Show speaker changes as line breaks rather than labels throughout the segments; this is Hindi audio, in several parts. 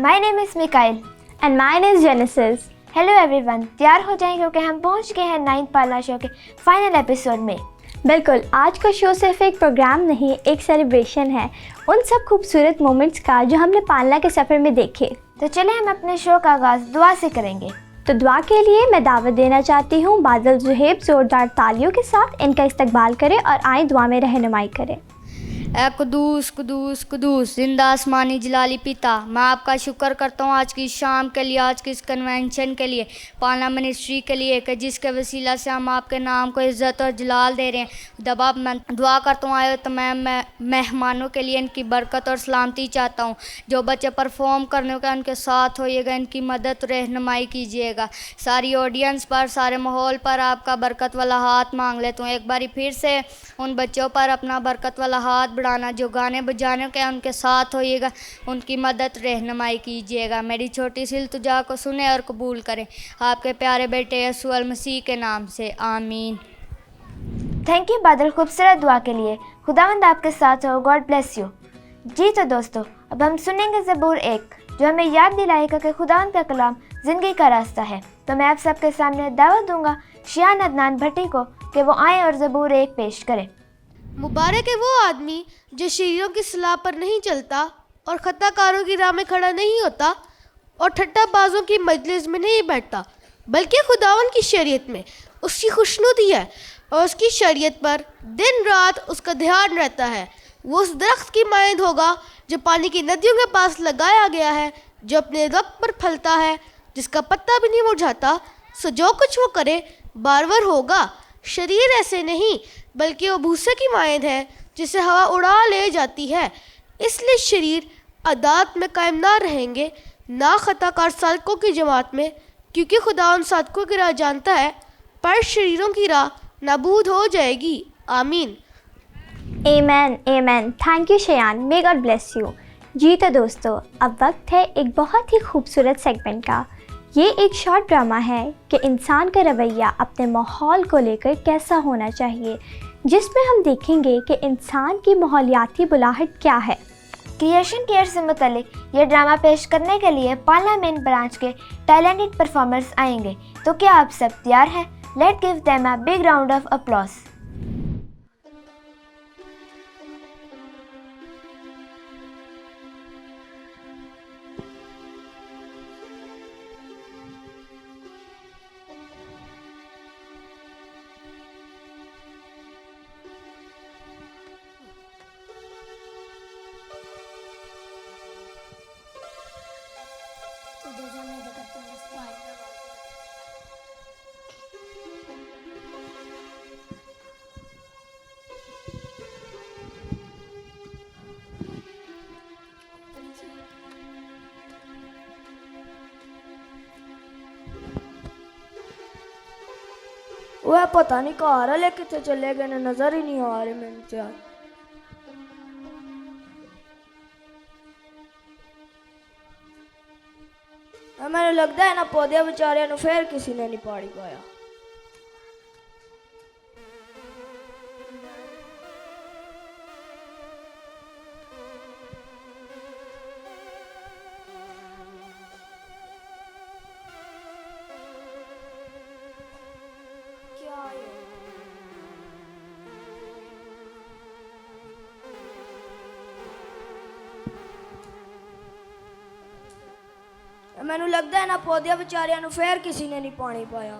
My name is Mikail
and my name is genesis.
Hello everyone, तैयार हो जाएं क्योंकि हम पहुंच गए हैं 9th पालना शो के फाइनल एपिसोड में।
बिल्कुल, आज का शो सिर्फ एक प्रोग्राम नहीं, एक सेलिब्रेशन है उन सब खूबसूरत मोमेंट्स का जो हमने पालना के सफ़र में देखे।
तो चले हम अपने शो का आगाज़ दुआ से करेंगे।
तो दुआ के लिए मैं दावत देना चाहती हूँ बादल जुहेब जोरदार तालियों के साथ इनका इस्तकबाल करें और आए दुआ में रहनुमाई करें।
ए कुदूस कुदूस कुदूस जिंदा आसमानी जलाली पिता, मैं आपका शुक्र करता हूँ आज की शाम के लिए, आज की इस कन्वेंशन के लिए, पालना मिनिस्ट्री के लिए कि जिसके वसीला से हम आपके नाम को इज़्ज़त और जलाल दे रहे हैं। दबा मैं दुआ करता हूँ आए तमाम मेहमानों के लिए इनकी बरकत और सलामती चाहता हूँ। जो बच्चे परफॉर्म करने का उनके साथ होइएगा, इनकी मदद रहनुमाई कीजिएगा। सारी ऑडियंस पर, सारे माहौल पर आपका बरकत वाला हाथ मांग लेता हूँ। एक बारी फिर से उन बच्चों पर अपना बरकत वाला हाथ बढ़ाना जो गाने बजाने के उनके साथ होइएगा, उनकी मदद रहनुमाई कीजिएगा। मेरी छोटी सी इल्तिजा को सुने और कबूल करें आपके प्यारे बेटे यीशु मसीह के नाम से, आमीन।
थैंक यू बादल खूबसूरत दुआ के लिए। खुदावंद आपके साथ हो। God bless you. जी तो दोस्तों, अब हम सुनेंगे ज़बूर 1 जो हमें याद दिलाएगा कि खुदावंद का कलाम ज़िंदगी का रास्ता है। तो मैं आप सबके सामने दावत दूंगा शियान अदनान भट्टी को कि वो आए और ज़बूर 1 पेश करें।
मुबारक है वो आदमी जो शरीरों की सलाह पर नहीं चलता और खताकारों की राह में खड़ा नहीं होता और ठट्टाबाजों की मजलिस में नहीं बैठता, बल्कि खुदावन की शरीयत में उसकी खुशनुदी है और उसकी शरीयत पर दिन रात उसका ध्यान रहता है। वो उस दरख्त की मानद होगा जो पानी की नदियों के पास लगाया गया है, जो अपने वक्त पर फलता है, जिसका पत्ता भी नहीं मुरझाता। सो जो कुछ वो करे बारवर होगा। शरीर ऐसे नहीं बल्कि वो भूसे की मानद है जिसे हवा उड़ा ले जाती है। इसलिए शरीर अदात में कायम ना रहेंगे, ना खताकार सादकों की जमात में, क्योंकि खुदा उन सादकों की राह जानता है, पर शरीरों की राह नाबूद हो जाएगी। आमीन।
Amen amen. Thank you Shayan, may God bless you. जी तो दोस्तों, अब वक्त है एक बहुत ही खूबसूरत सेगमेंट का। ये एक शॉर्ट ड्रामा है कि इंसान का रवैया अपने माहौल को लेकर कैसा होना चाहिए, जिसमें हम देखेंगे कि इंसान की माहौलियाती बुलाहट क्या है।
क्रिएशन केयर से मुतल्लिक ये ड्रामा पेश करने के लिए पार्लियामेंट ब्रांच के टैलेंटेड परफॉर्मर्स आएंगे। तो क्या आप सब तैयार हैं? Let give them a big round of applause.
वह पता नहीं घर वाले कितने चले गए, नजर ही नहीं आ रहे मैंने तो यार। मैंने लगता है ना पौधे बेचारे नु फिर किसी ने नहीं पाड़ी पाया। मैनू लगता है ना पौधे बेचारिया नु फिर किसी ने नहीं पानी पाया।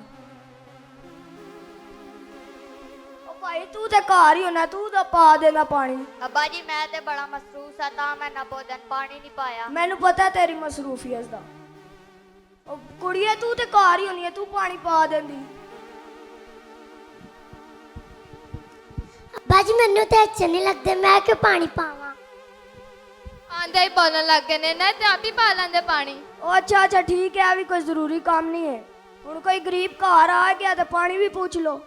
ओ भाई तू तो घर ही होना, तू तो पा देना पानी।
अब्बा जी मैं ते बड़ा मसरूफ सा था, मैं ना पौधे पानी नहीं पाया।
मैनू पता तेरी मसरूफियत दा। ओ कुड़िए तू तो घर ही होनी है, तू पानी पा देंदी।
अब्बा जी मैनू तो अच्छे नहीं लगते, मैं क्यों पानी पावा?
आंदे ही बोलन लग गए ने ना, ते आप ही पा लेंदे पानी।
ओ अच्छा अच्छा ठीक है, अभी कोई जरूरी काम नहीं है। हुण कोई गरीब घर आ गया तो पानी भी पूछ लो।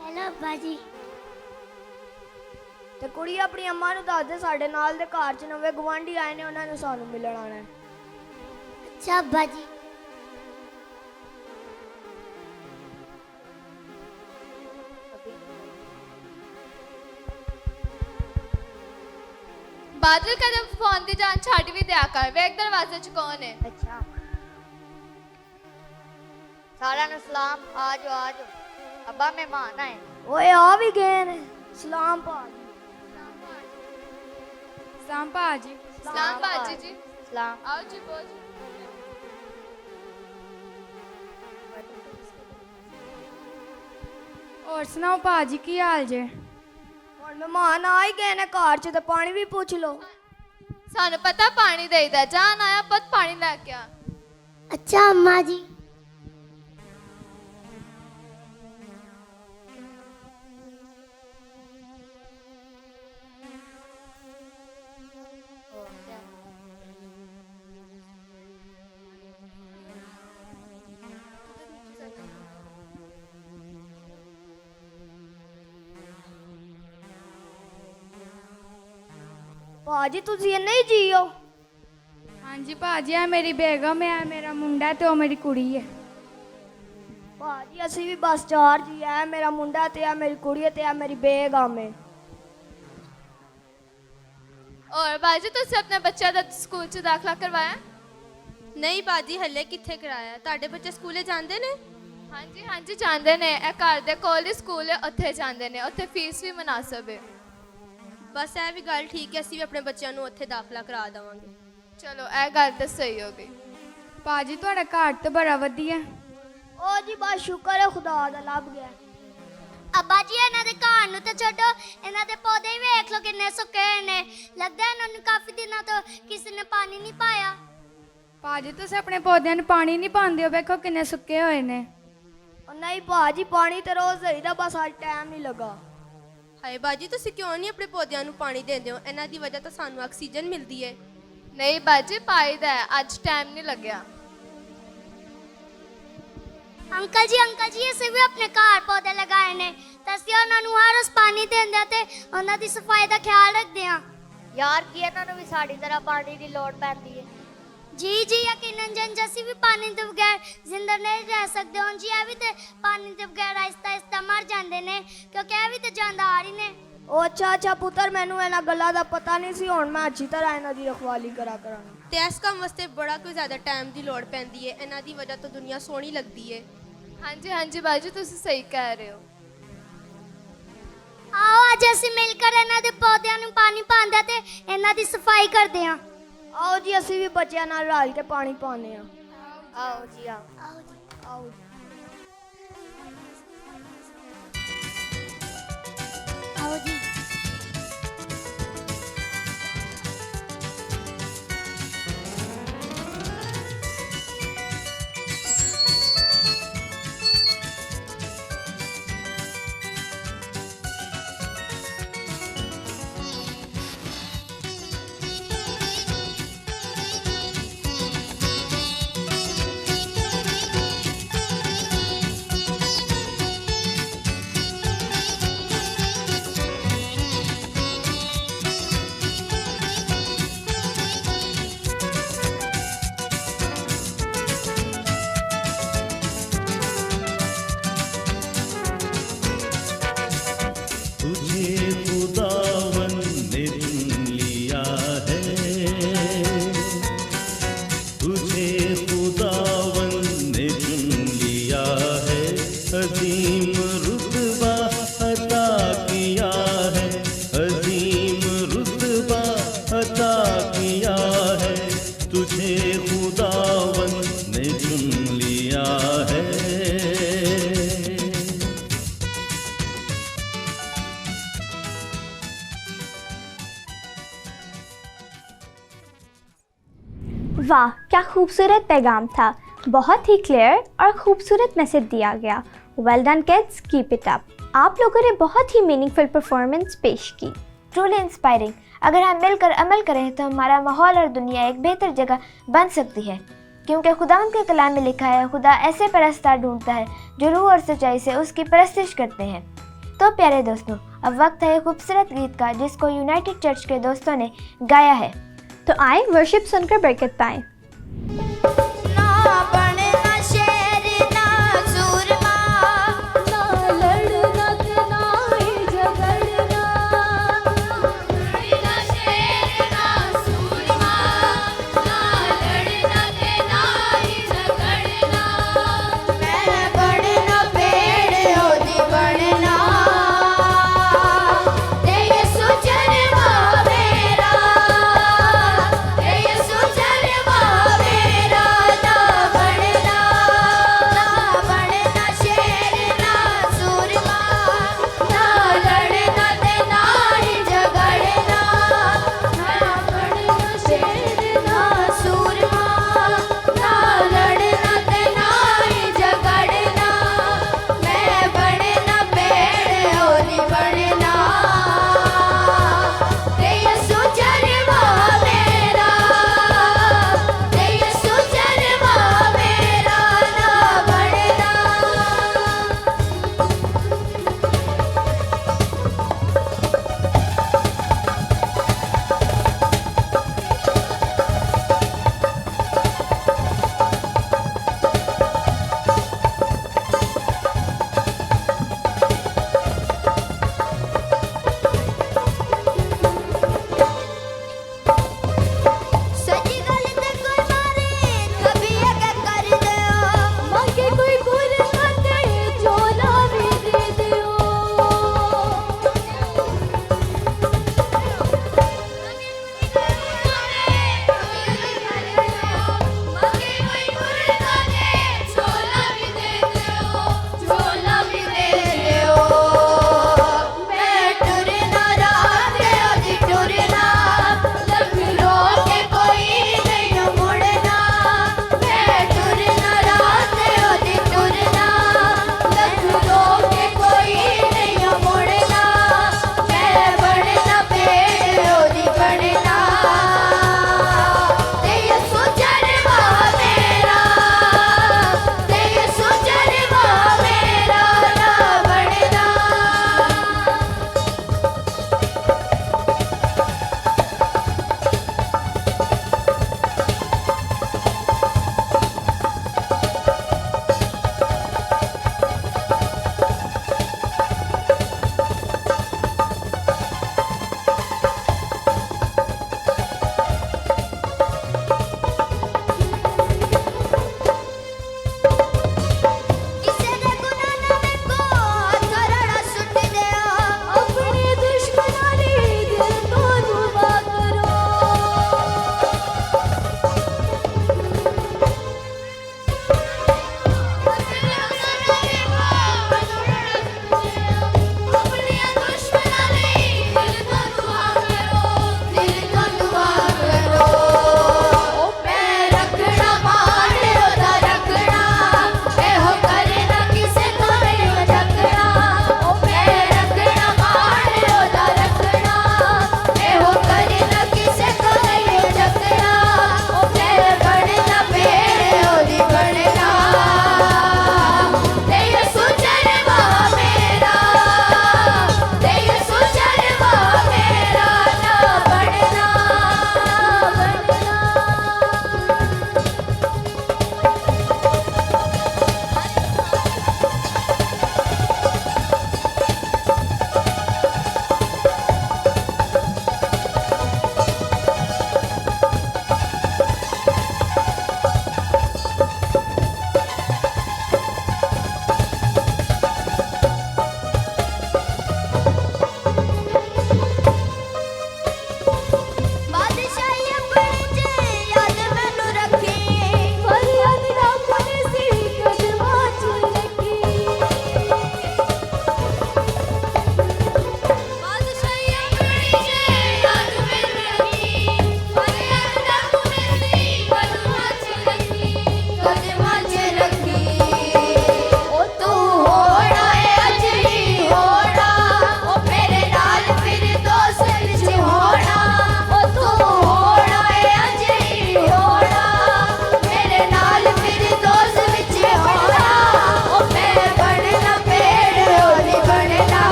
हेलो अब्बा जी।
ਤੇ ਕੁੜੀ ਆਪਣੀ ਅੰਮਾ ਨੂੰ ਦੱਸ ਦੇ ਸਾਡੇ ਨਾਲ ਦੇ ਘਰ 'ਚ ਨਵੇਂ ਗਵਾਂਢੀ ਆਏ ਨੇ, ਉਹਨਾਂ ਨੂੰ ਸਾਨੂੰ ਮਿਲਣ ਆਣਾ ਹੈ।
अच्छा अब्बा जी।
बादल कदम फोन दी जान छड़ भी दिया कर वेख दरवाजे च कौन है
अच्छा सारा नु सलाम आज अब्बा मेहमान आए
ओए आ भी गए ने सलाम भाजी
सलाम भाजी
सलाम बाजी जी
सलाम
आओ जी बोल
और सुनाओ भाजी की हाल जे
ਹੁਣ ਮਹਿਮਾਨ ਆ ਹੀ ਗਏ ਨੇ ਘਰ ਚ ਤੇ ਪਾਣੀ ਵੀ ਪੁੱਛ ਲਓ
सानू पता पानी देईदा जान आया पुत पानी लेके आ
अच्छा अम्मा जी।
ਭਾਜੀ ਤੁਸੀਂ ਇੰਨੇ ਹੀ ਜੀਓ
ਹਾਂਜੀ ਭਾਜੀ ਆ ਮੇਰੀ ਬੇਗਮ ਹੈ ਮੇਰਾ ਮੁੰਡਾ ਤੇ ਉਹ ਮੇਰੀ ਕੁੜੀ ਹੈ
ਭਾਜੀ ਅਸੀਂ ਵੀ ਬਸ ਚਾਰ ਜੀ ਐ ਮੇਰਾ ਮੁੰਡਾ ਤੇ ਆ ਮੇਰੀ ਕੁੜੀ ਤੇ ਆ ਮੇਰੀ ਬੇਗਮ ਹੈ
और बाजी तुझसे अपने बच्चे का स्कूल च दाखला करवाया
नहीं बाजी हल्ले किथे कराया ਤੁਹਾਡੇ ਬੱਚੇ ਸਕੂਲੇ ਜਾਂਦੇ ਨੇ
ਹਾਂਜੀ ਹਾਂਜੀ ਜਾਂਦੇ ਨੇ ਇਹ ਘਰ ਦੇ ਕੋਲ ਹੀ ਸਕੂਲ ਹੈ ਉੱਥੇ ਜਾਂਦੇ ਨੇ ਉੱਥੇ ਫੀਸ ਵੀ ਮੁਨਾਸਬ ਹੈ
ਬਸ ਇਹ ਵੀ ਗੱਲ ਠੀਕ ਹੈ ਅਸੀਂ ਵੀ ਆਪਣੇ ਬੱਚਿਆਂ ਨੂੰ ਉੱਥੇ ਦਾਖਲਾ ਕਰਾ ਦੇਵਾਂਗੇ
ਚਲੋ ਇਹ ਗੱਲ ਤਾਂ ਸਹੀ ਹੋ ਗਈ
ਭਾਜੀ ਤੁਹਾਡਾ ਘਰ ਤੇ ਬੜਾ ਵਧੀਆ
ਉਹ ਜੀ ਬਸ ਸ਼ੁਕਰ ਹੈ ਖੁਦਾ ਦਾ ਲੱਭ ਗਿਆ
अब्बा जी इन्हां दे घर नूं ते छड्डो इन्हां दे पौधे ही वेख लो किन्ने सुक्के होए ने लगदा है इन्हां नूं काफी दिनों तो किसी ने पानी नहीं पाया।
ਭਾਜੀ ਤੁਸੀਂ ਆਪਣੇ ਪੌਦਿਆਂ ਨੂੰ ਪਾਣੀ ਨਹੀਂ ਪਾਉਂਦੇ ਹੋ ਵੇਖੋ ਕਿੰਨੇ ਸੁੱਕੇ ਹੋਏ ਨੇ
ਉਹ ਨਹੀਂ ਭਾਜੀ ਪਾਣੀ ਤੇ ਰੋਜ਼ ਦੇਈਦਾ ਬਸ ਅੱਜ ਟਾਈਮ ਨਹੀਂ ਲੱਗਾ
ਹਾਏ ਬਾਜੀ ਤੁਸੀਂ ਕਿਉਂ ਨਹੀਂ ਆਪਣੇ ਪੌਦਿਆਂ ਨੂੰ ਪਾਣੀ ਦਿੰਦੇ ਹੋ ਇਹਨਾਂ ਦੀ ਵਜ੍ਹਾ ਤੋਂ ਸਾਨੂੰ ਆਕਸੀਜਨ ਮਿਲਦੀ ਹੈ
ਨਹੀਂ ਬਾਜੀ ਪਾਈਦਾ ਹੈ, ਅੱਜ ਟਾਈਮ ਨਹੀਂ ਲੱਗਿਆ
अंकल जी ਅਸੀਂ ਵੀ ਆਪਣੇ ਘਰ ਪੌਦੇ ਲਗਾਏ ਨੇ ਤੇ ਅਸੀਂ ਉਹਨਾਂ ਨੂੰ ਹਰ ਰੋਜ਼ ਪਾਣੀ ਦਿੰਦੇ ਆ ਤੇ ਉਹਨਾਂ ਦੀ ਸਫਾਈ ਦਾ ਖਿਆਲ ਰੱਖਦੇ ਆ।
ਯਾਰ ਕੀ ਇਹਨਾਂ ਨੂੰ ਵੀ ਸਾਡੀ ਤਰ੍ਹਾਂ ਪਾਣੀ ਦੀ ਲੋੜ ਪੈਂਦੀ ਹੈ
जी यकीनन जन जैसी भी पानी के बगैर जिंदा नहीं रह सकते हो जी ये भी तो पानी के बगैर आहिस्ता आहिस्ता मर जाते ने क्योंकि ये भी तो जानदार ही ने।
ਉਹ ਅੱਛਾ ਪੁੱਤਰ ਮੈਨੂੰ ਇਹਨਾਂ ਗੱਲਾਂ ਦਾ ਪਤਾ ਨਹੀਂ ਸੀ ਹੁਣ ਮੈਂ ਅੱਛੀ ਤਰ੍ਹਾਂ ਇਹਨਾਂ ਦੀ ਰਖਵਾਲੀ ਕਰਾਂਗਾ
ਤੇ ਇਸ ਕੰਮ ਵਾਸਤੇ ਬੜਾ ਕੋਈ ਜ਼ਿਆਦਾ ਟਾਈਮ ਦੀ ਲੋੜ ਪੈਂਦੀ ਹੈ ਇਹਨਾਂ ਦੀ ਵਜ੍ਹਾ ਤੋਂ ਦੁਨੀਆ ਸੋਹਣੀ ਲੱਗਦੀ ਹੈ
ਹਾਂਜੀ ਹਾਂਜੀ ਬਾਜੀ ਤੁਸੀਂ ਸਹੀ ਕਹਿ ਰਹੇ ਹੋ
आओ आज असी मिलकर इन्हां दे पौधों नूं पानी पांदे ते इन्हां दी सफाई करदे हां।
ਆਓ ਜੀ ਅਸੀਂ ਵੀ ਬੱਚਿਆਂ ਨਾਲ ਰਲ ਕੇ ਪਾਣੀ ਪਾਉਂਦੇ ਆ
ਆਓ ਜੀ ਆਓ
ਆਓ
आओ जी
तुझे खुदावन ने चुन लिया है तुझे खुदावन ने चुन लिया है अजीम रुतबा अता किया है अजीम रुतबा अता किया है तुझे खुदावन ने चुन लिया है
वाह क्या खूबसूरत पैगाम था, बहुत ही क्लियर और खूबसूरत मैसेज दिया गया। Well done kids, keep it up. आप लोगों ने बहुत ही मीनिंगफुल परफॉर्मेंस पेश की।
Truly inspiring. अगर हम मिलकर अमल करें तो हमारा माहौल और दुनिया एक बेहतर जगह बन सकती है, क्योंकि खुदावंद के कलाम में लिखा है खुदा ऐसे परस्तार ढूंढता है जो रूह और सच्चाई से उसकी परस्तिश करते हैं। तो प्यारे दोस्तों, अब वक्त है खूबसूरत गीत का जिसको यूनाइटेड चर्च के दोस्तों ने गाया है।
तो आए वर्शिप सुनकर बरकत पाएं।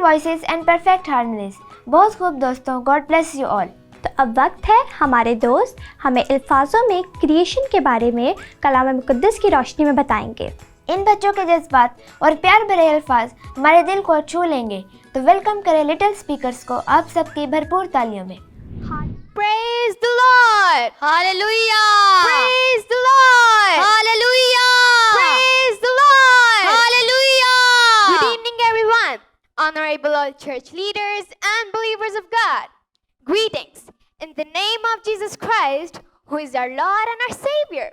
voices and perfect harmonies. बहुत खूब दोस्तों, God bless you all.
तो अब वक्त है हमारे दोस्त हमें अल्फाजों में क्रिएशन के बारे में कलाम मुक़द्दस की रोशनी में बताएंगे।
इन बच्चों के जज्बात और प्यार भरे अल्फाज हमारे दिल को छू लेंगे, तो वेलकम करें लिटिल स्पीकर्स को आप सबकी भरपूर तालियों में।
Praise the Lord.
Hallelujah.
Praise the Lord.
Hallelujah.
Praise the Lord.
Hallelujah.
Good evening, everyone. Honorable all church leaders and believers of God. Greetings in the name of Jesus Christ, who is our Lord and our Savior.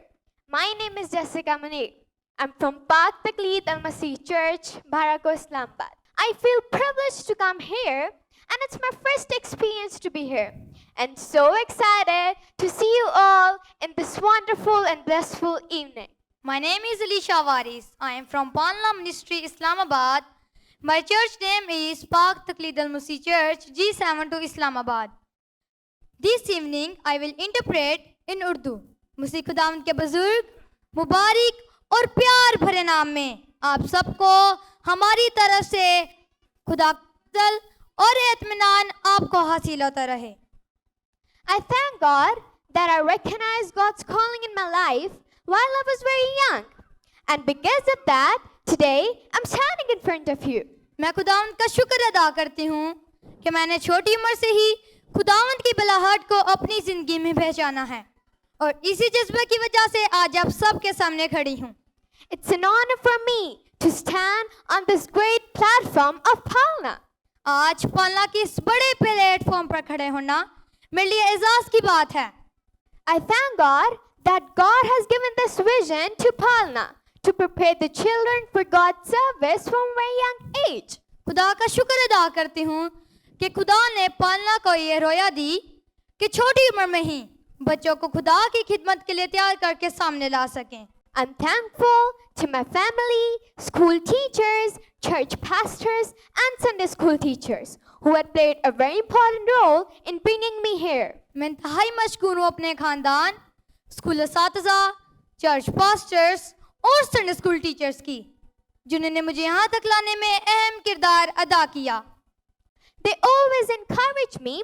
My name is Jessica Munir. I'm from Pak Taklid Al-Masih Church, Barako, Islamabad. I feel privileged to come here, and it's my first experience to be here. And so excited to see you all in this wonderful and blissful evening.
My name is Alisha Waris. I am from Panla Ministry, Islamabad. My church name is Pak Taklid Al-Masih Church, G72, Islamabad. This evening, I will interpret in Urdu. मुसी खुदावंद के बुजुर्ग, मुबारक और प्यार भरे नाम में आप सबको हमारी तरफ से खुदा का और इत्मीनान आपको हासिल होता रहे।
I thank God that I recognized God's calling in my life while I was very young. And because of that, today I'm standing in front of you.
मैं खुदावंद का शुक्र अदा करती हूँ कि मैंने छोटी उम्र से ही खुदावंद की बुलाहट को अपनी ज़िंदगी में पहचाना है और इसी जज्बे की वजह से आज आप सबके सामने खड़ी हूँ।
It's an honor for me to stand on this great platform of Palna.
आज पालना के इस बड़े प्लेटफॉर्म पर खड़े होना मेरे लिए एजाज की बात है।
I thank God that God has given this vision to Palna to prepare the children for God's service from a very young age.
खुदा का शुक्र अदा करती हूँ कि खुदा ने पालना को ये रोया दी कि छोटी उम्र में ही बच्चों को खुदा की खिदमत के लिए तैयार करके सामने ला सकें।
I'm thankful to my family, school teachers, church pastors, and Sunday school teachers who had played a very important role in bringing me here.
मैं इंतहाई मशकूर हूँ अपने खानदान, स्कूल असातिज़ा, चर्च पास्टर्स और संडे स्कूल टीचर्स की, जिन्होंने मुझे यहाँ तक लाने में अहम किरदार अदा किया।
They always encouraged me,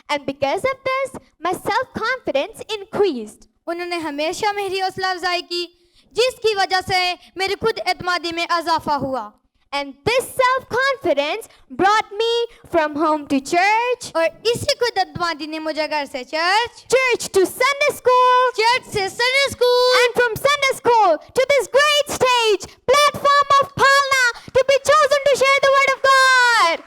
and because of this, my self-confidence increased.
उन्होंने हमेशा मेरी हौसला अफजाई की, जिसकी वजह से मेरी खुद एतमादी में इजाफा हुआ।
And this self-confidence brought me from home to church,
और इसी खुद एतमादी ने मुझे घर से church,
church to Sunday school,
church से Sunday school,
and from Sunday school to this great stage, platform of Palna, to be chosen to share the word of God.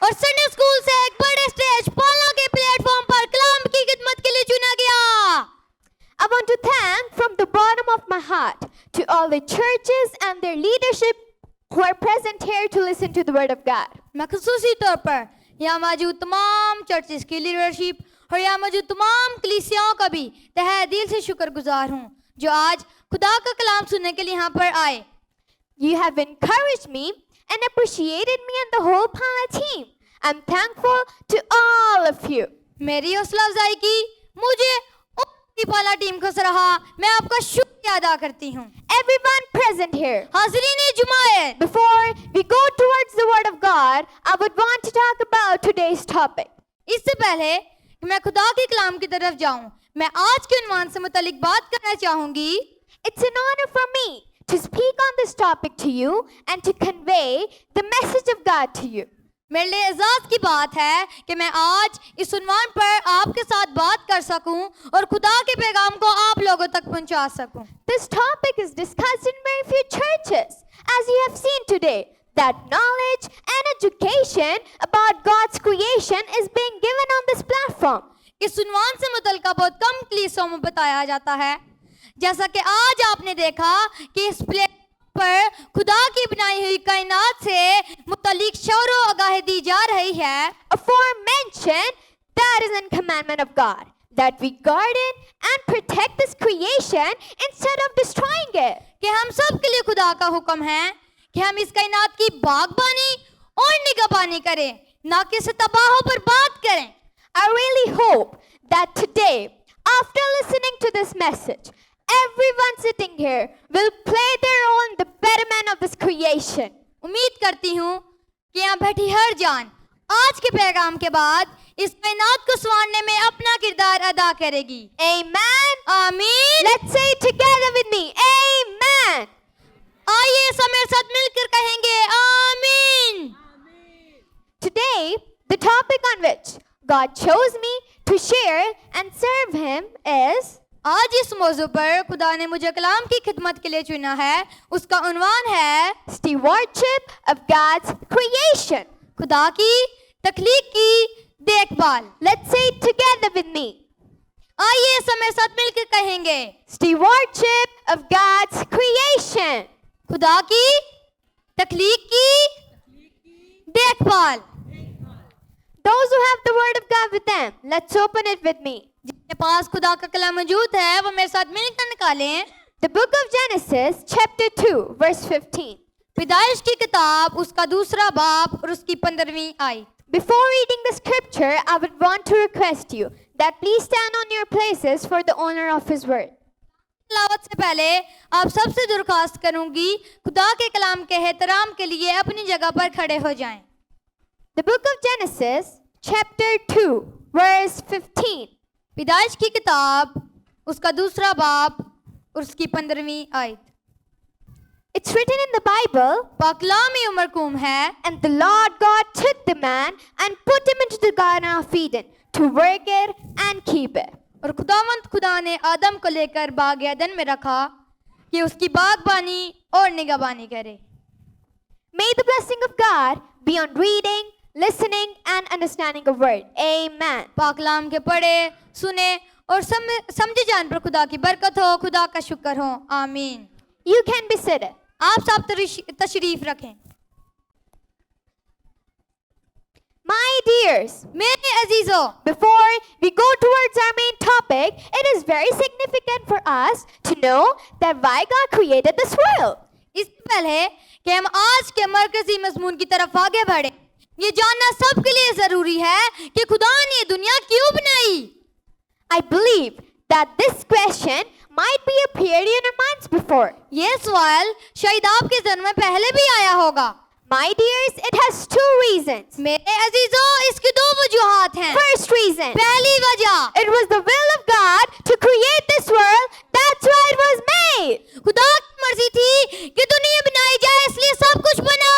और संडे स्कूल से एक बड़े स्टेज पालना के प्लेटफॉर्म पर कलाम की खिदमत के लिए चुना गया।
I want to thank from the bottom of my heart to all the churches and their leadership who are present here to listen to the word of God.
मैं खुसूसी तौर पर यहाँ मौजूद तमाम चर्चेस की लीडरशिप और यहाँ मौजूद तमाम कलीसियाओं का भी तहे दिल से शुक्रगुजार हूँ जो आज खुदा का कलाम सुनने के लिए यहाँ पर आए।
You have encouraged me and appreciated me and the whole Palna team. I'm thankful to all of you.
मेरी हौसला अफजाई की, मुझे पाला टीम को सराहा, मैं आपका शुक्रिया अदा करती हूँ।
Everyone present here.
हाज़रीन जुमायत,
Before we go towards the word of God, I would want to talk about today's topic.
इससे पहले कि मैं खुदा के कलाम की तरफ जाऊँ, मैं आज के उन्वान से मुतालिक बात करना चाहूँगी।
It's an honor for me to speak on this topic to you and to convey the message of God to you.
मेरे लिए एजाज की बात है कि मैं आज इस उन्वान पर आपके साथ बात कर सकूं और खुदा के पैगाम को आप लोगों तक पहुंचा सकूं।
This topic is discussed in very few churches, as you have seen today, that knowledge and education about God's creation is being given on this platform.
इस उन्वान से मुतल्लिका बहुत कम कलीसियाओं में बताया जाता है, जैसा कि आज आपने देखा कि इस प्लेटफॉर्म पर खुदा की बनाई हुई कायनात से मुतल्लिक शौर व आगाही दी जा रही है।
Aforementioned, that is a commandment of God, that we garden and protect this creation instead of destroying it.
कि हम सब के लिए खुदा का हुक्म है कि हम इस कायनात की बागबानी और निगहबानी करें, ना कि इसे तबाह और बर्बाद करें।
I really hope that today, after listening to this message, everyone sitting here will play their role in the betterment of this creation.
उम्मीद करती हूँ कि यहाँ बैठी हर जान आज के पैगाम के बाद इस कायनात को संवारने में अपना किरदार अदा करेगी।
Amen.
आमीन।
Let's say it together with me. Amen.
आइए सब मेरे साथ मिलकर कहेंगे आमीन।
Today, the topic on which God chose me to share and serve Him is
आज इस मौजू पर खुदा ने मुझे कलाम की खिदमत के लिए चुना है, उसका उन्वान है
stewardship of God's creation.
खुदा की तख्लीक की देखभाल।
Let's say it together with me.
आइए सब मेरे साथ मिलकर कहेंगे
Stewardship of God's creation.
खुदा की तख्लीक की देखभाल।
Those who have the word of God with them, let's open it with me.
जिनके पास खुदा का कलाम मौजूद है वो मेरे साथ मिलकर निकालें।
The book of Genesis, chapter 2, verse 15.
पैदाइश की किताब उसका 2 बाब और उसकी 15वीं आयत।
Before reading the scripture, I would want to request you that please stand on your places for the honor of His word.
तिलावत से पहले आप सबसे दरख्वास्त करूंगी खुदा के कलाम के एहतराम के लिए अपनी जगह पर खड़े हो जाएं।
The book of Genesis, chapter 2, verse 15.
पैदाइश की किताब उसका 2 बाब और उसकी 15वीं आयत।
It's written in the Bible,
पाकलाम में मरकूम है,
and the Lord God took the man and put him into the Garden of Eden to work it and keep it.
और खुदावंद खुदा ने आदम को लेकर बाग एदन में रखा कि उसकी बागबानी और निगहबानी करे।
May the blessing of God be on reading, listening, and understanding of word. Amen.
पाकलाम के पढ़े, सुने और समझे जान पर खुदा की बरकत हो, खुदा का शुक्र हो। आमीन।
You can be seated.
आप सब तशरीफ रखें।
My dears,
मेरे अजीजों,
before we go towards our main topic, it is very significant for us to know that why God created this world.
इससे पहले कि हम आज के मरकजी मजमून की तरफ आगे बढ़े, ये जानना सबके लिए जरूरी है कि खुदा ने ये दुनिया क्यों बनाई।
I believe that this question might be appeared in your minds before.
ये सवाल शायद आपके जन्म में पहले भी आया होगा।
My dears, it has 2 reasons.
मेरे अजीजों, इसकी 2 वजूहात हैं।
First reason,
पहली वजह,
it was the will of God to create this world. That's why it was made.
खुदा की मर्जी थी कि दुनिया बनाई जाए, इसलिए सब कुछ बना।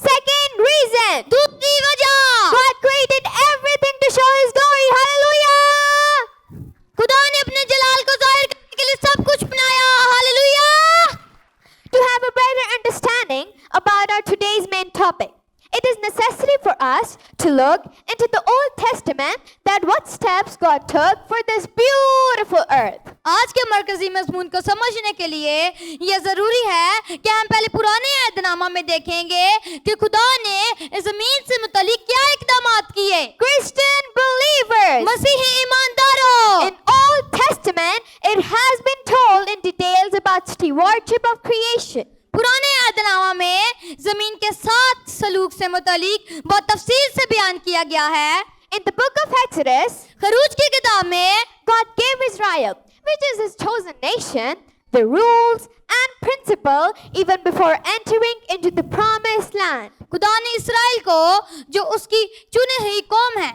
Second reason,
दूसरी वजह,
God created everything to show His glory. Hallelujah.
खुदा ने अपने जलाल को जाहिर करने के लिए सब कुछ बनाया। Hallelujah.
To have a better understanding about our today's main topic, it is necessary for us to look into the Old Testament that what steps God took for this beautiful earth.
आज के मरकजी मजमून को समझने के लिए यह जरूरी है कि हम पहले पुराने अहदनामा में देखेंगे कि खुदा ने इस जमीन से मुतालिक क्या इक़दामात किए।
Christian believers,
मसीही ईमानदारों,
in Old Testament, it has been told in details about stewardship of creation.
पुराने अहदनामा में जमीन के 7 सलूक से मुतालिक बहुत तफसील से बयान किया गया है।
In the book of Exodus,
खरूज की किताब में
God gave Israel, which is His chosen nation, the rules and principle even before entering into the promised land.
खुदा ने इसराइल को, जो उसकी चुनी हुई कौम है,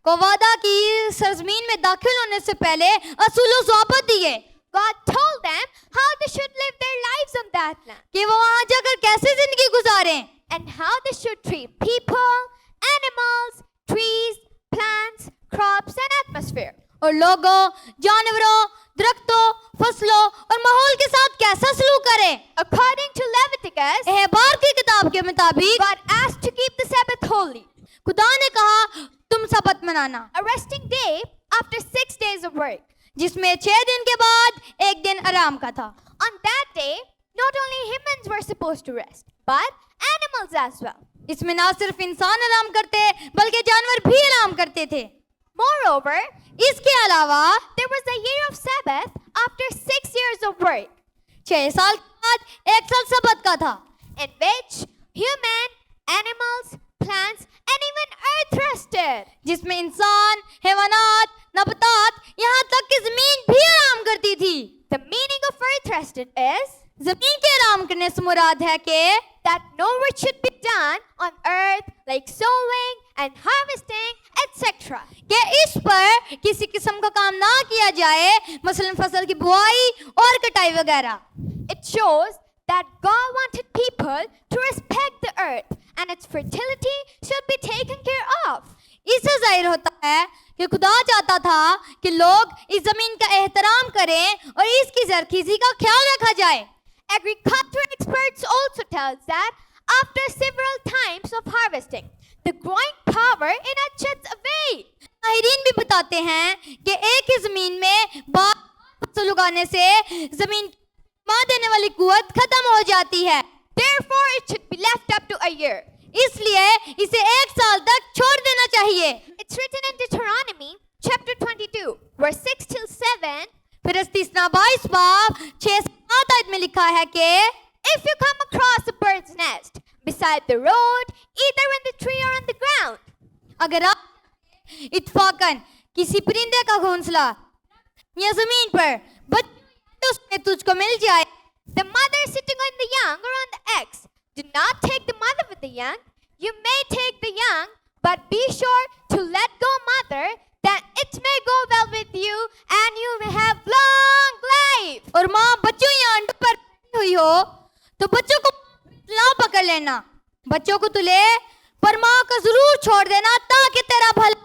को वादा की सरजमीन में दाखिल होने से पहले असूल व ज़वाबित दिए।
God told them how they should live their lives on that land,
कि वो वहाँ जाकर कैसे जिंदगी गुजारें
and how they should treat people, animals, trees, plants, crops, and atmosphere.
और लोगों, जानवरों, दरख्तों, फसलों और माहौल के साथ कैसा सलूक करें।
According to Leviticus,
एहबार की किताब के मुताबिक
God asked to keep the Sabbath holy,
खुदा ने कहा तुम सबत मनाना,
a resting day after 6 days of work.
जिसमें 6 दिन के बाद एक दिन आराम का था।
On that day, not only humans were supposed to rest, but animals as well.
इसमें ना सिर्फ इंसान आराम करते बल्कि जानवर भी आराम करते थे।
Moreover,
इसके अलावा
there was a year of Sabbath after 6 years of work,
6 साल के बाद 1 साल सबत का था,
in which human, animals, plants, and even earth rested.
जिसमें इंसान, हैवानात, नबातात, यहाँ तक कि जमीन भी आराम करती थी।
The meaning of earth rested is
जमीन के आराम करने से मुराद है कि
that no work should be done on earth like sowing and harvesting, etc.
कि इस पर किसी किस्म का काम ना किया जाए, मसलन फसल की बुआई और कटाई वगैरह।
It shows that God wanted people to respect the earth and its fertility should be taken care of.
इससे जाहिर होता है कि खुदा चाहता था कि लोग इस जमीन का एहतराम करें और इसकी जरखीजी का ख्याल रखा जाए।
Agriculture experts also tells that after several times of harvesting, the growing power in it sheds away.
माहिरीन भी बताते हैं कि एक ही जमीन में बार फसल उगाने से जमीन मां देने वाली कुव्वत खत्म हो जाती है।
Therefore, it should be left up to a year.
इसलिए इसे एक साल तक छोड़ देना चाहिए।
It's written in Deuteronomy chapter 22, verse 6 till 7.
फिर इस्तीसना 22 बाब 6-7 आयत में लिखा है कि
If you come across a bird's nest beside the road, either in the tree or on the ground,
अगर आप इत्फाकन किसी परिंदे का घोंसला या जमीन पर बच्चे उसमें तुझको मिल जाए,
the mother sitting on the young or on the eggs, do not take the mother with the young. You may take the young, but be sure to let go mother, that it may go well with you and you may have long life.
और माँ बच्चों या अंडों पर बैठी हुई हो तो बच्चों को ना पकड़ लेना, बच्चों को तू ले पर माँ को जरूर छोड़ देना ताकि तेरा भला।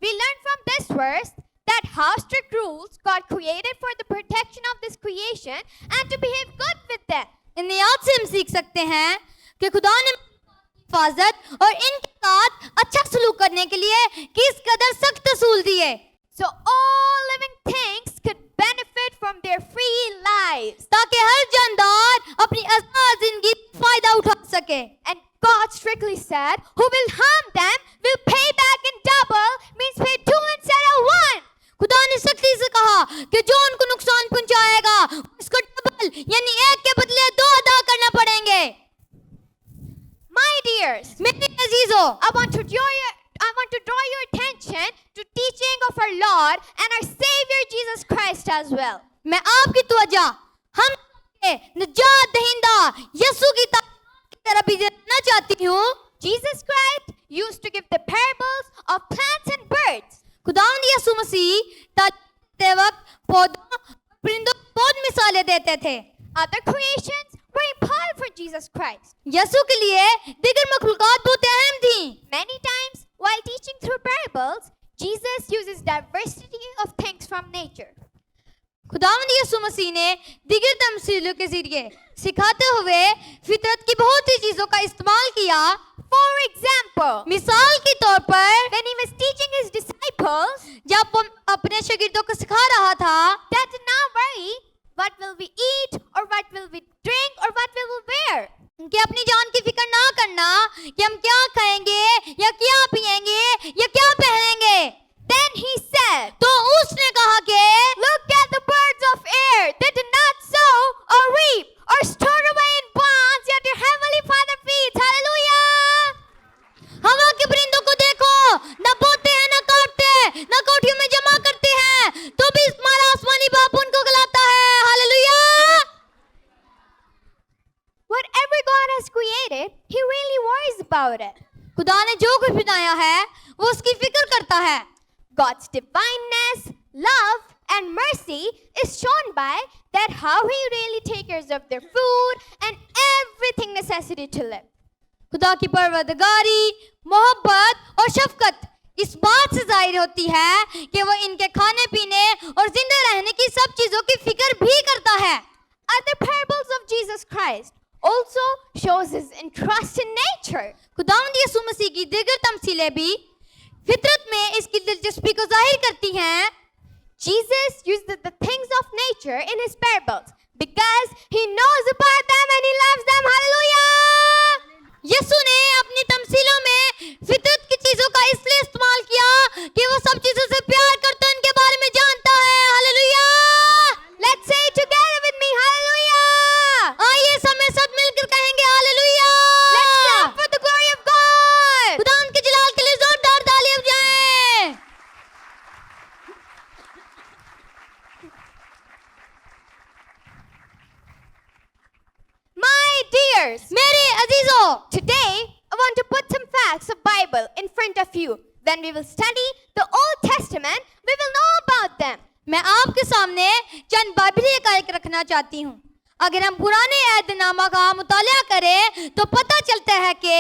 We learn from this verse that how strict rules God created for the protection of this creation and to behave good with them.
इन आयत से हम सीख सकते हैं कि खुदा ने हिफाजत और इनके साथ अच्छा सलूक करने के लिए किस कदर सख्त असूल दिए,
So all living things could benefit from their free lives.
ताकि हर जानदार अपनी आजाद जिंदगी से फायदा उठा सके।
And God strictly said, who will harm them will pay back in double, means pay 2 instead of 1.
खुदा ने सख्ती से कहा कि जो उनको नुकसान पहुंचाएगा उसको डबल यानी एक के बदले 2 अदा करना पड़ेंगे।
My dears,
मेरे अजीजों,
I want to draw your attention to teaching of our Lord and our Savior Jesus Christ as well.
मैं आपकी तवज्जो हम के निजात दहिंदा यीशु की तरफ भी देना चाहती हूँ।
Jesus Christ used to give the parables of plants and birds.
खुदावंद यीशु मसीह तालीम वक्त पौधों परिंदों को बहुत मिसालें देते थे।
Other creations were important for Jesus Christ.
यीशु के लिए दीगर मखलूकात बहुत अहम थी।
Many times, while teaching through parables, Jesus uses diversity of things from nature.
खुदावंद यीशु मसीह ने दीगर तमसीलों के जरिए सिखाते हुए फितरत की बहुत सी चीजों का इस्तेमाल किया।
For example,
मिसाल के तौर पर
when he was teaching his disciples,
जब वो अपने शागिर्दों को सिखा रहा था
that do not worry, what will we eat or what will we drink or what will we wear?
कि अपनी जान की फिक्र ना करना कि हम क्या खाएंगे या क्या पिएंगे या क्या पहनेंगे।
Then he said,
तो उसने कहा कि
look at the birds of air. They do not sow or reap or store away in barns, yet your heavenly Father feeds. Hallelujah!
हवा के परिंदों को देखो, न बोते हैं न काटते न कोठियों में जमा करते हैं, तो भी हमारा आसमानी बाप उनको खिलाता है। Hallelujah.
Whatever God has created, He really worries about it.
खुदा ने जो कुछ बनाया है वो उसकी फिक्र करता है।
God's divineness, love, and mercy is shown by that how He really takes care of their food and everything necessary to live.
खुदा की परवरदिगारी, मोहब्बत और शफकत इस बात से जाहिर होती है कि वो इनके खाने पीने और जिंदा रहने की सब चीजों की फिक्र भी करता है।
Other parables of Jesus Christ also shows His interest in nature.
खुदावंद यीशु मसीह की दीगर तमसीलें भी फितरत में इसकी दिलचस्पी को जाहिर करती हैं।
Jesus used the things of nature in His parables because He knows about them and He loves them. Hallelujah!
यीशु ने अपनी तमसीलों में फितरत की चीजों का इसलिए इस्तेमाल किया कि वो सब चीजों से प्यार करता है, उनके बारे में जानता है। Hallelujah.
Let's say it together with me. Hallelujah!
आइए सब में साथ मिलकर कहेंगे hallelujah.
Let's clap for the glory of God.
खुदा उनके जलाल के लिए जोरदार तालियां बजाएं।
My leaders,
मेरे अजीजों,
today I want to put some facts of Bible in front of you. When we will study the Old Testament, we will know about them.
मैं आपके सामने चंद बाइबली हक़ाइक़ रखना चाहती हूँ। अगर हम पुराने अहदनामा का मुताला करें तो पता चलता है कि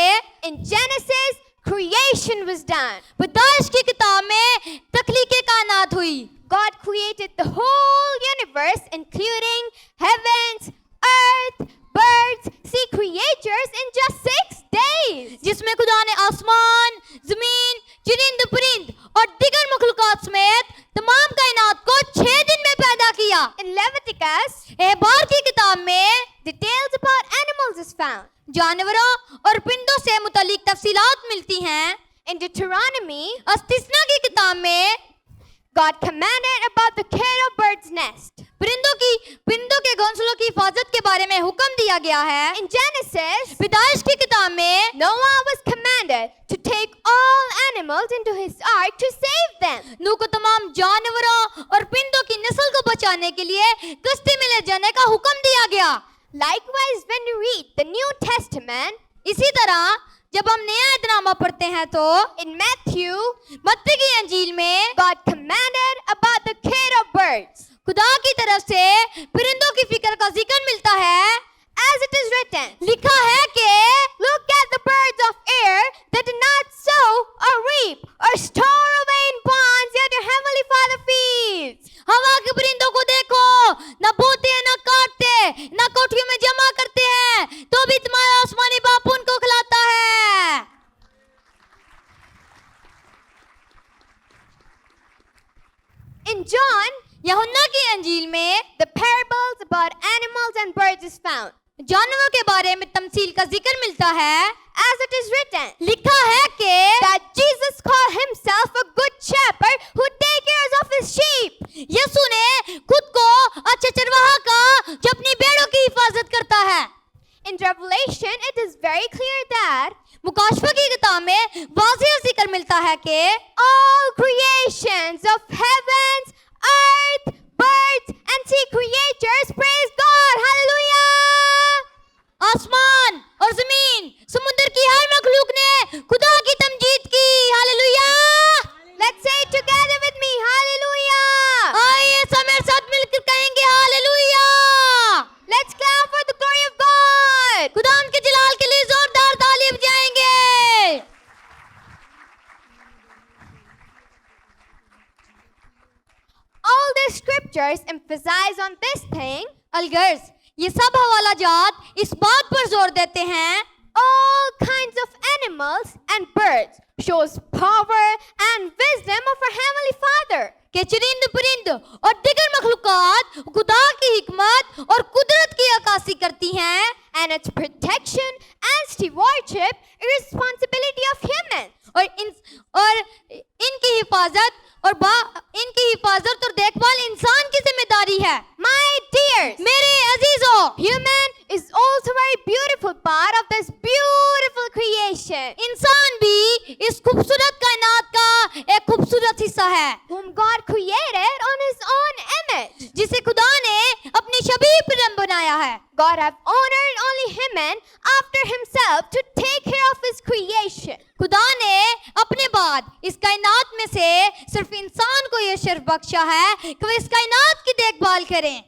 In Genesis, creation was done.
पैदाइश की किताब में तख्लीक़े कायनात हुई।
God created the whole universe, including heavens, earth, birds, sea creatures in just 6 days.
जिसमें खुदा ने आसमान, जमीन, चरिंद परिंद और दिगर मखलूक़ात समेत तमाम कायनात को 6 दिन में पैदा किया।
In Leviticus,
एहबार की किताब में
details about animals is found.
जानवरों और परिंदों से मुतालिक तफसीलात मिलती हैं।
In Deuteronomy,
अस्तिस्ना की किताब में
God commanded about the care of bird's nest.
परिंदों के घोंसलों की हिफाजत के बारे में हुक्म दिया गया है।
In Genesis,
पैदाइश की किताब में
Noah was commanded to take all animals into his ark to save them.
नूह को तमाम जानवरों और परिंदों की नस्ल को बचाने के लिए कश्ती में ले जाने का हुक्म दिया गया।
Likewise, when you read the New Testament,
इसी तरह जब हम नया अहदनामा पढ़ते हैं तो
in Matthew,
मत्ती की अंजील में
God commanded about the care of birds.
खुदा की तरफ से परिंदों की फिक्र का जिक्र मिलता है।
As it is written,
लिखा है कि
look at the birds of air that do not sow or reap or store away in barns, yet your heavenly Father feeds.
हवा के परिंदों को देखो, न बोते हैं, न काटते, न कोठरियों में जमा करते हैं, तो भी तुम्हारा आसमानी बाप उनको खिलाता है।
In John,
यूहन्ना की अंजील में
the parables about animals and birds is found.
जानवरों के बारे में तमसील का जिक्र मिलता है।
As it is written,
लिखा है कि
that Jesus called himself a good shepherd who take care of his sheep.
यीशु ने खुद को अच्छा चरवाहा कहा जो अपनी भेड़ों की हिफाजत करता है।
In Revelation, it is very clear that
मुकाशफा की किताब में वाज़ेह जिक्र मिलता है कि
all creations of heavens, earth, birds, and sea creatures praise God. Hallelujah!
आसमान और जमीन, समुद्र की हर मखलूक ने खुदा की तमजीद की। Hallelujah!
Let's say it together with me. Hallelujah!
आइए सब मेरे साथ मिलकर कहेंगे hallelujah!
Let's clap for the glory of God.
खुदा उनके जलाल के लिए जोरदार ताली बजाएंगे।
All the scriptures emphasize on this thing.
अलगर्ज, ये सब हवाला जात इस बात पर जोर देते हैं
All kinds of animals and birds shows power and wisdom of our heavenly Father.
कि चरिंद परिंद और दिगर मखलूकात खुदा की हिकमत और कुदरत की अक्कासी करती हैं।
And its protection and stewardship is responsibility of humans.
और इनकी हिफाजत और देखभाल इंसान की जिम्मेदारी है।
My dears,
मेरे अजीजों,
human is also very beautiful part of this beautiful creation.
इंसान भी इस खूबसूरत कायनात का एक खूबसूरत हिस्सा है
Whom God created on His own image.
जिसे खुदा ने अपनी शबीह पर बनाया है।
God have honored only human after Himself to take care of His creation.
खुदा ने अपने बाद इस कायनात में से सिर्फ इंसान को यह शर्फ बख्शा है कि वह इस कायनात की देखभाल करें।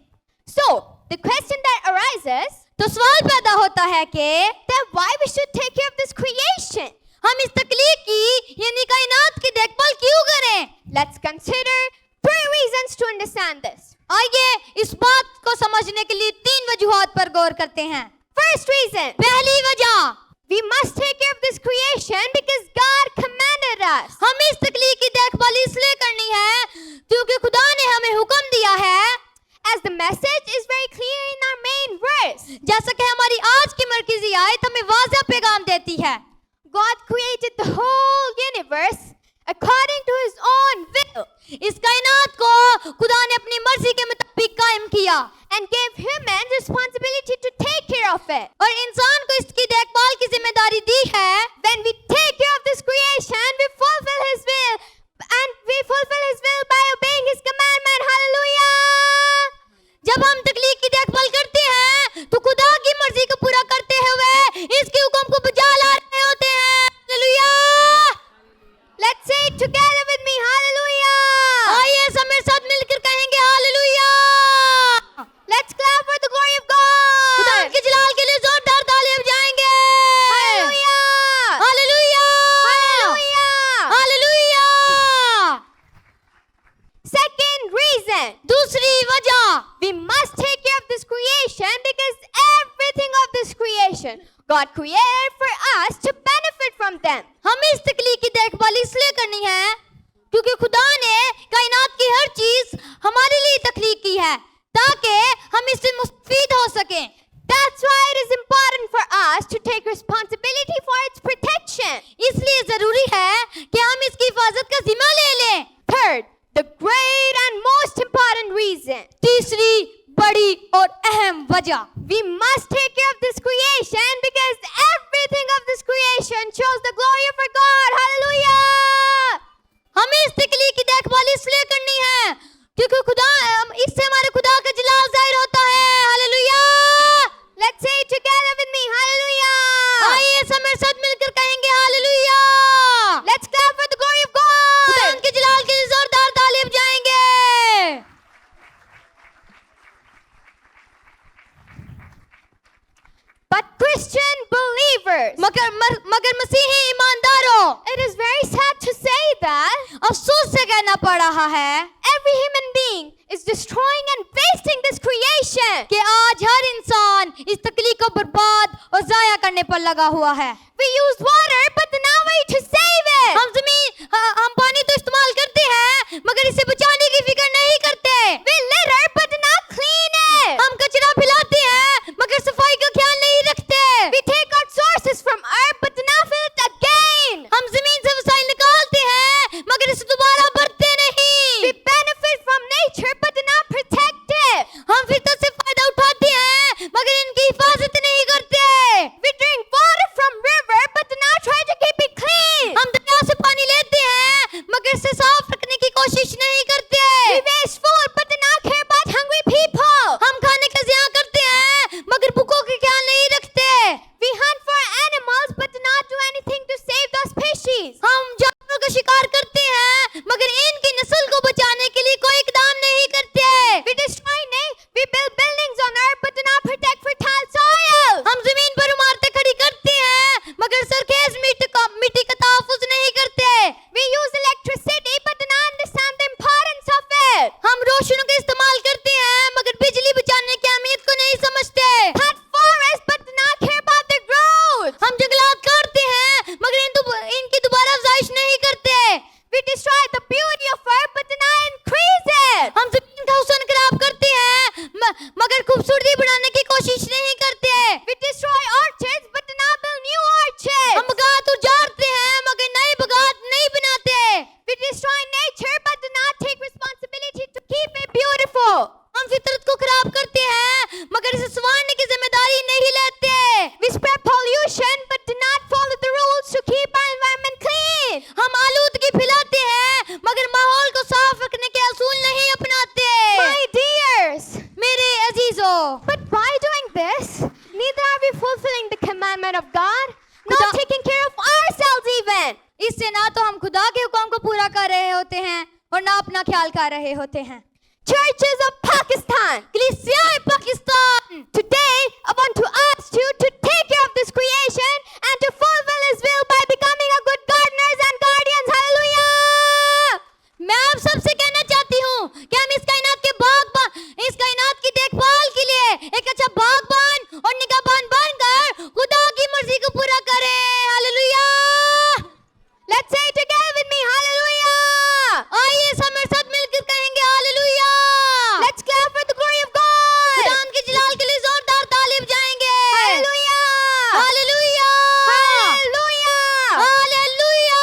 So the question that arises,
तो सवाल पैदा होता है कि
that why we should take care of this creation?
हम इस तकलीफ की यानी कायनात की देखभाल क्यों करें?
Let's consider 3 reasons to understand this.
आइए इस बात को समझने के लिए 3 वजूहात पर गौर करते हैं।
First reason,
पहली वजह,
we must take care of this creation because God commanded us.
हमें इस तकलीफ की देखभाल इसलिए करनी है क्योंकि खुदा ने हमें हुक्म दिया है।
As the message is very clear in our main verse,
जैसा कि हमारी आज की मरकजी आयत हमें वाज़ेह पैगाम देती है।
God created the whole universe according to His own will
इस कायनात को खुदा ने अपनी मर्जी के मुताबिक कायम किया
and gave humans responsibility to take care of it.
और इंसान को इसकी देखभाल की जिम्मेदारी दी है।
When we take care of this creation, we fulfill His will, and we fulfill His will by obeying His commandment. Hallelujah!
जब हम तकलीफ की देखभाल करते हैं तो खुदा की मर्जी को पूरा करते हुए
reason.
दूसरी वजह,
We must take care of this creation because everything of this creation God created for us to benefit from them.
हमें इस तकलीफ की देखभाल इसलिए करनी है क्योंकि खुदा ने कायनात की हर चीज हमारे लिए तख्लीक की है ताकि हम इससे मुस्तफीद हो सकें।
That's why it is important for us to take responsibility for its protection.
इसलिए जरूरी है कि हम इसकी हिफाजत का जिम्मा ले लें।
Third, the great and most important reason.
तीसरी बड़ी और अहम वजह,
We must take care of this creation because everything of this creation shows the glory of our God. Hallelujah!
हमें इस तकलीफ की देखभाल इसलिए करनी है क्योंकि खुदा इससे हमारे खुदा का जलाल जाहिर होता है। Hallelujah!
Let's say it together with me. Hallelujah!
आइए सब मेरे साथ मिलकर कहेंगे hallelujah.
Let's clap for the glory of God.
खुदा उनके जलाल के लिए जोरदार ताली बजाएंगे।
But Christian believers,
मगर मसीही ईमानदारों,
it is very sad to say that
अफसोस से कहना पड़ रहा है
every human being is destroying and wasting this creation.
कि आज हर इंसान इस तकलीफ को बर्बाद और जाया करने पर लगा हुआ है।
We use water, but not way to save it.
हम पानी तो इस्तेमाल करते हैं मगर इसे बचाने की फिक्र नहीं करते।
We litter, but not clean it.
हम कचरा फैलाते हैं मगर सफाई का ख्याल नहीं रखते।
We take out sources from earth, but not fill it again.
हम जमीन से वसाइल निकालते हैं मगर इसे दोबारा भरते नहीं।
We benefit from nature, but not protect it.
हम फितरत से फायदा उठाते हैं मगर इनकी हिफाजत नहीं करते।
We drink water from river, but not try to keep it clean.
हम दरिया से पानी लेते हैं मगर इसे साफ रखने की कोशिश नहीं करते।
We waste food, but not care about hungry people.
हम खाने का ज़िया करते हैं मगर भूखों का ख्याल नहीं रखते।
We hunt for animals, but not do anything to save those species.
हम जानवरों का शिकार करते हैं मगर इनकी नस्ल को बचाने के लिए कोई इकदाम नहीं करते।
We build buildings on earth, but do not protect fertile soil.
हम जमीन पर इमारतें खड़ी करते हैं मगर सरखेज मिट्टी का तहफ्फुज़ नहीं करते।
We use electricity, but do not understand the importance of it.
हम रोशनी का इस्तेमाल करते हैं मगर बिजली बचाने की अहमियत को नहीं समझते।
Cut forests, but do not care about their growth.
हम जंगलात काटते हैं मगर इनकी दोबारा अफजाइश नहीं करते।
We destroy the beauty of earth, but do not increase it.
हम जमीन का हुस्न खराब करते हैं मगर खूबसूरती बढ़ाने की कोशिश नहीं करते।
We destroy orchards, but do not build new orchards.
हम बगात उजाड़ते हैं मगर नए बगात नहीं बनाते।
We destroy nature, but do not take responsibility to keep it beautiful.
हम फितरत को खराब करते हैं मगर इसे संवारने की जिम्मेदारी नहीं लेते।
We spread pollution, but do not follow the rules to keep our environment clean.
हम आलूदगी फैलाते हैं मगर माहौल को साफ रखने के असूल नहीं अपनाते।
My dears,
मेरे अजीजों,
but by doing this, neither are we fulfilling the commandment of God, not
खुदा-
taking care of ourselves even.
इससे ना तो हम खुदा के हुक्म को पूरा कर रहे होते हैं और ना अपना ख्याल कर रहे होते हैं।
Churches of Pakistan,
कलीसियाए Pakistan,
today I want to ask you to take care of this creation and to fulfill His will by becoming a good gardeners and guardians. Hallelujah!
मैं आप सबसे कहना चाहती हूँ कि हम इस कायनात की देखभाल के लिए एक अच्छा बागबान और निगाहबान बनकर खुदा की मर्जी को पूरा करें। Hallelujah!
Let's say it together with me. Hallelujah!
आइए सब मेरे साथ मिलकर कहेंगे hallelujah.
Let's clap for the glory of God.
खुदा उनके जलाल के लिए जोरदार ताली बजाएंगे।
Hallelujah!
Hallelujah!
Hallelujah!
Hallelujah!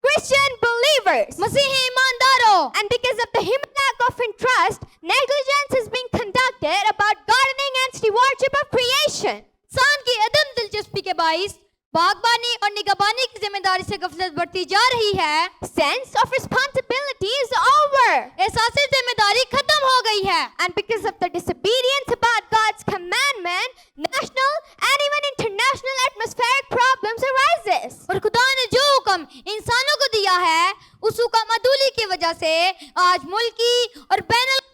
Christian believers,
मसीही ईमानदारों,
and because of the human lack of interest, negligence is being conducted about gardening and stewardship of creation.
इंसान की अदम दिलचस्पी के बाइस बागबानी और निगहबानी की जिम्मेदारी से गफलत बढ़ती जा रही है।
Sense of responsibility is over.
एहसास जिम्मेदारी खत्म हो गई है।
And because of the disobedience about God's commandment, national and even international atmospheric problems arises.
और खुदा ने जो हुक्म इंसानों को दिया है उस हुक्म अदूली की वजह से आज मुल्की और बैनुल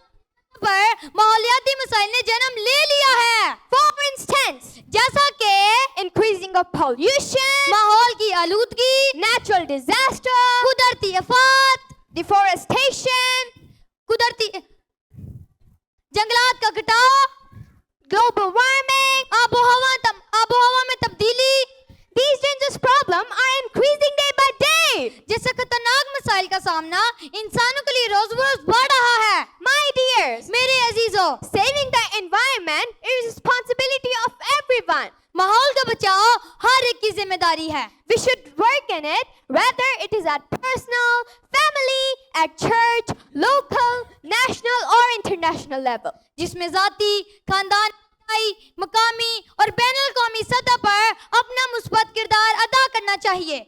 पर माहौलियाती मसाइल ने जन्म ले लिया है।
For instance,
जैसा कि
increasing of pollution,
माहौल की आलूदगी,
natural disaster,
कुदरती आफत,
deforestation,
कुदरती जंगलात का कटाव,
global warming.
आबोहवा में तब्दीली,
These dangerous problems are increasing day by day.
जैसे खतरनाक मसाइल का सामना इंसानों के लिए रोज बरोज बढ़ रहा है।
My dears,
मेरे अजीजों,
saving the environment is responsibility of everyone.
माहौल का बचाव हर एक की जिम्मेदारी है।
We should work in it, whether it is at personal, family, at church, local, national or international level.
जिसमें जाति, खानदान, मकामी और बैनुल कौमी सतह पर अपना मुस्बत किरदार अदा करना चाहिए।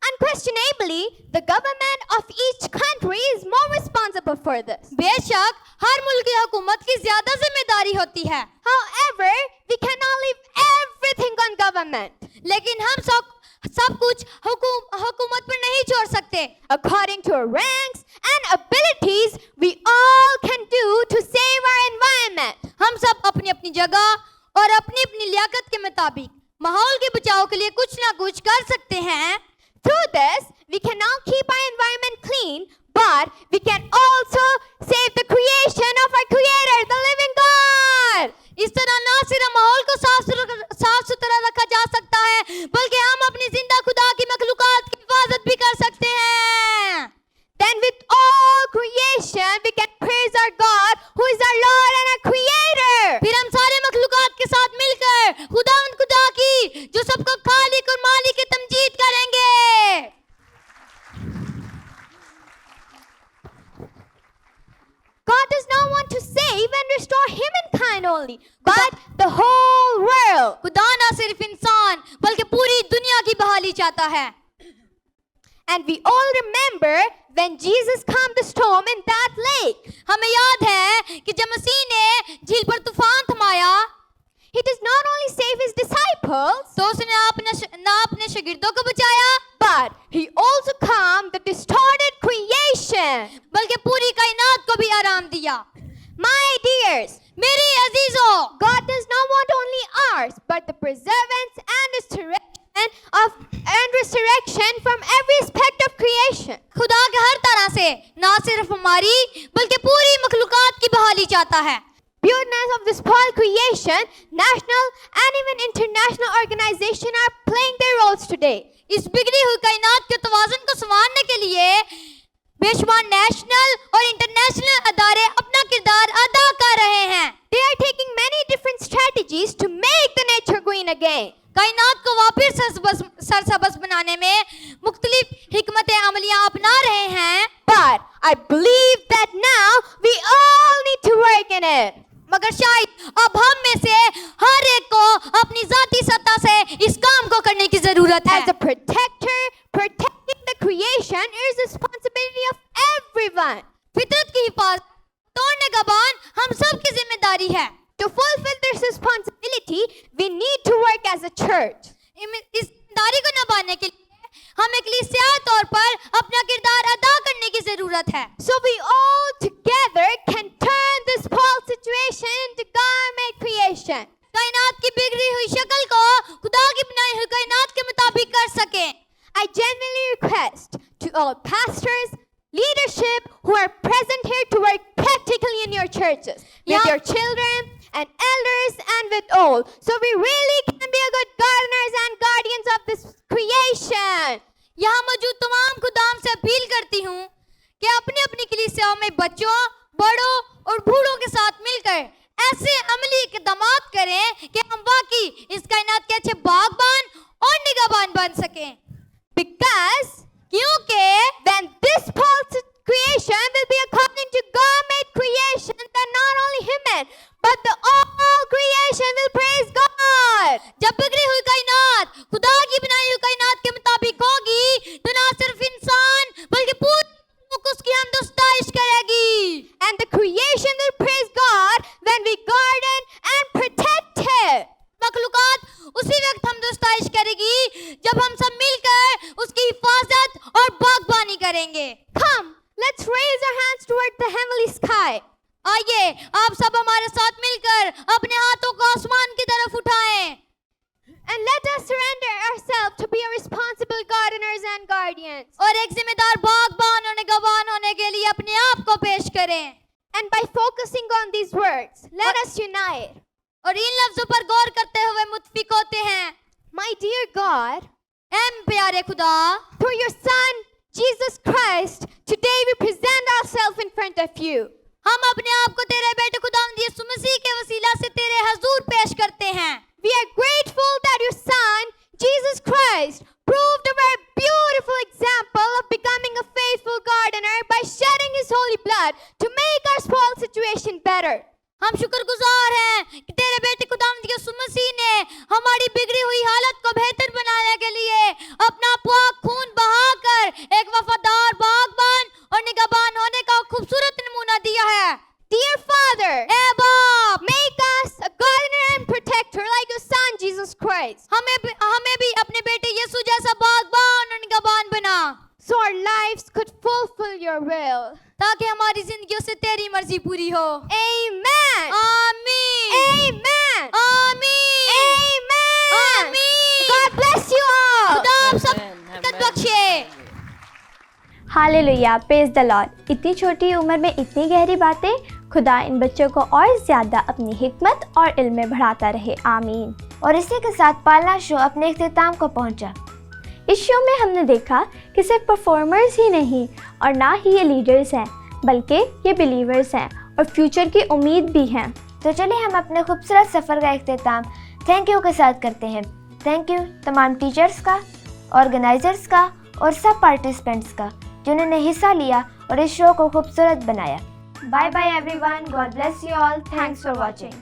Unquestionably, the government of each country is more responsible for this.
बेशक हर मुल्क की हुकूमत की ज्यादा जिम्मेदारी होती है।
However, we cannot leave everything on government.
लेकिन हम सब कुछ हुकूमत पर नहीं छोड़ सकते।
According to our ranks and abilities, we all can do to save our environment.
हम सब अपनी अपनी जगह और अपनी अपनी लियाकत के मुताबिक माहौल के बचाव के लिए कुछ ना कुछ कर सकते हैं।
Through this, we can now keep our environment clean, but we can also save the creation of our Creator, the living God.
इस तरह ना सिर्फ माहौल को साफ सुथरा रखा जा सकता है, बल्कि हम अपनी जिंदा खुदा की मखलूकात की हिफाजत भी कर सकते हैं।
Then with all creation, we can praise our God, who is our Lord and our Creator.
फिर हम सारे मखलूकात के साथ मिलकर खुदा की जो सबको खालिक और मालिक की तमजीद करेंगे।
God does not want to save and restore humankind only, but the whole world.
खुदा ना सिर्फ इंसान बल्कि पूरी दुनिया की बहाली चाहता है।
And we all remember when Jesus calmed the storm in that lake.
हमें याद है कि जब मसीह ने झील पर तूफान थमाया,
He does not only save his disciples,
तो उसने ना अपने शागिर्दों को बचाया,
but he also calmed the distorted creation.
बल्कि पूरी कायनात को भी आराम दिया।
My dears,
मेरे अजीजों,
God does not want only ours, but the preservance and resurrection from every aspect of creation.
खुदा के हर तरह से ना सिर्फ हमारी बल्कि पूरी मखलूकात की बहाली चाहता है।
Pureness of this spoiled creation, national and even international organizations are playing their roles today.
इस बिगड़ी हुई कायनात के तवाज़ुन को संवारने के लिए बेशुमार नेशनल और इंटरनेशनल अदारे अपना किरदार अदा कर रहे हैं।
They are taking many different strategies to make the nature green again.
कायनात को वापस सरसब्ज़ बनाने में मुख्तलिफ हिकमत अमलियाँ अपना रहे हैं।
But I believe that now we all need to work in it.
मगर शायद अब हम में से हर एक को अपनी जाती सत्ता से इस काम को करने की जरूरत है।
As a protector, protecting the creation is the responsibility of everyone.
फितरत की हिफाजत तोड़ने का बान हम सब की जिम्मेदारी है।
To fulfill this responsibility, we need to work as a church.
इस जिम्मेदारी को निभाने के लिए हमें कलीसिया तौर पर अपना किरदार अदा करने की जरूरत है।
So we all together can turn this spoiled situation into God-made creation.
कायनात की बिगड़ी हुई शक्ल को खुदा की बनाई हुई कायनात के मुताबिक कर सकें।
I genuinely request to all pastors, leadership who are present here to work practically in your churches, with your children and elders and with all. So we really can be a good gardeners and guardians of this creation.
यहाँ मौजूद तमाम खुदाम से अपील करती हूँ कि अपनी अपनी कलीसियाओं में बच्चों, बड़ों और बूढ़ों के साथ मिलकर ऐसे अमली इक़दामात करें कि हम वाकई इस कायनात के अच्छे बागबान और निगहबान बन सकें।
Because
क्योंकि
when this spoiled creation will be according to God-made creation, then not only human, but the all creation will praise God.
जब बिगड़ी हुई कायनात खुदा की बनाई हुई कायनात के मुताबिक होगी, तो ना सिर्फ इंसान बल्कि पूरी उसकी हमदस्ताइश करेगी।
And the creation will praise God when we garden and protect it.
मखलूकात उसी वक्त हमदस्ताइश करेगी जब हम सब मिलकर उसकी हिफाजत और बागबानी करेंगे।
Come, let's raise our hands toward the heavenly sky.
आइए आप सब हमारे साथ मिलकर अपने हाथों को आसमान की तरफ उठाएं।
And let us surrender ourselves to be a responsible gardeners and guardians.
और एक जिम्मेदार बागबान और निगहबान होने के
अपने आप को पेश करें. And by focusing on these words, let us unite. और इन लफ्जों पर गौर करते हुए मुत्फिक होते हैं. My dear God, ऐ प्यारे खुदा, through your Son Jesus Christ, today we present ourselves in front of you. हम अपने आप को तेरे बेटे खुदावंद यीशु मसीह के वसीला से तेरे हजूर पेश करते हैं. We are grateful that your Son Jesus Christ proved a very beautiful example of becoming a faithful gardener by shedding his holy blood to make our spoiled situation better. हम शुक्रगुजार हैं कि तेरे बेटे खुदावंद यीशु मसीह ने हमारी बिगड़ी हुई हालत को बेहतर बनाने के लिए अपना पाक खून बहाकर एक वफादार बागबान और निगहबान होने का खूबसूरत नमूना दिया है. Dear Father, ए बाप, make us a gardener and protector like your Son Jesus Christ. हमें भी अपने बेटे यीशु जैसा बागबान और निगहबान बना, so our lives could fulfill your will. ताकि हमारी जिंदगियों से तेरी मर्जी पूरी हो. Amen. आमीन. Amen. आमीन. Amen. आमीन. God bless you all. खुदा आप सब बरकत बख्शे.
Hallelujah, praise the Lord. इतनी छोटी उम्र में इतनी गहरी बातें, खुदा इन बच्चों को और ज़्यादा अपनी हिकमत और इल्म में बढ़ाता रहे, आमीन।
और इसी के साथ पालना शो अपने इख्तिताम को पहुंचा।
इस शो में हमने देखा कि सिर्फ परफॉर्मर्स ही नहीं और ना ही ये लीडर्स हैं, बल्कि ये बिलीवर्स हैं और फ्यूचर की उम्मीद भी हैं।
तो चलिए हम अपने खूबसूरत सफ़र का इख्तिताम थैंक यू के साथ करते हैं। थैंक यू तमाम टीचर्स का, ऑर्गेनाइजर्स का और सब पार्टिसिपेंट्स का जिन्होंने हिस्सा लिया और इस शो को खूबसूरत बनाया। Bye bye everyone, God bless you all, thanks for watching.